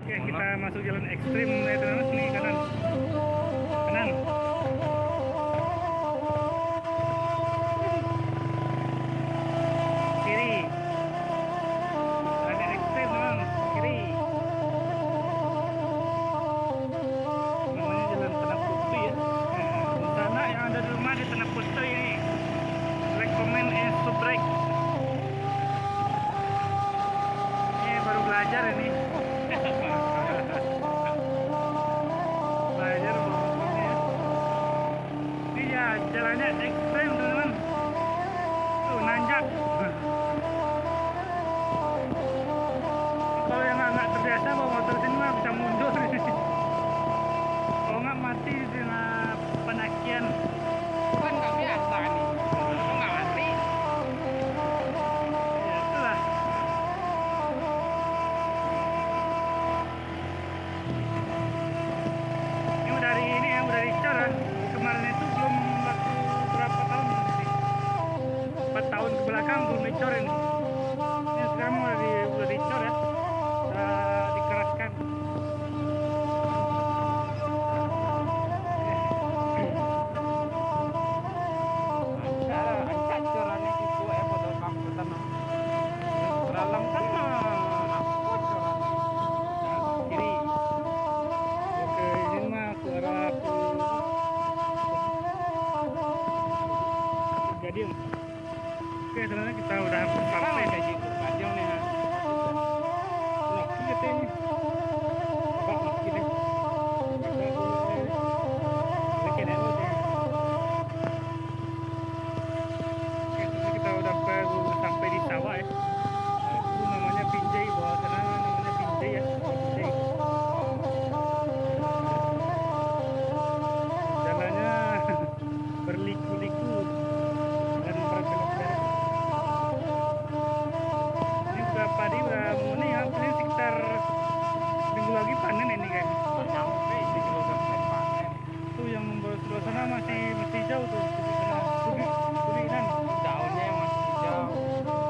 Oke, kita masuk jalan ekstrim nih teman-teman. Nih kanan, kanan. Kiri. Jalan ekstrim teman, kiri. Namanya jalan Tanah Putih ya. Sana yang ada di rumah di Tanah Putih ini. Like, comment, and subscribe. Ini baru belajar ini. Belajar bawahnya. Ini ya jalannya ekstrem teman-teman. Tuh nanjak. Kalau yang nggak terbiasa bawa motor sini mah bisa mundur. Kalau nggak mati di tengah pendakian. Kan nggak biasa nih, itu nggak mati. Ya itulah. Ini udah dari ini ya, udah dicor ya. Kemarin itu belum waktu berapa tahun sih? 4 tahun ke belakang belum dicor ini. Ini sekarang udah dicor ya. Udah dikeraskan. Ancak corannya itu foto kamu tanah. Beralam kan aku corannya. Kiri. Oke, ini mah ke arah Gadium. Oke, sebenarnya kita udah hampir Sampai sampai. kayak gitu, kacau nih ha. Nah, kita ini. Bak maki deh. Kita dulu deh. Bikin dulu deh. Oke, sebenarnya kita udah sampai di sawah ya. Nah, itu namanya Pinjai, bawah sana namanya Pinjai ya. Pinjai. Jalannya berliku-liku dan berbelok-belok. Ini udah padi udah ini ya, ini sekitar minggu lagi panen ini kayaknya. Nyampe ini kilogram panen. Tuh yang membawa sebelah sana masih jauh tuh di sana. Tulinan. Daunnya yang masih hijau.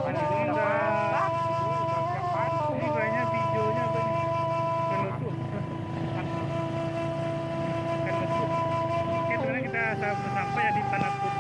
Panen Ini udah udah- masak, itu udah siap panen. Ini kayaknya hijaunya apa nih? Ikan lesu. Ikan lesu. Oke, sebenarnya kita sampai ya di Tanah Putih.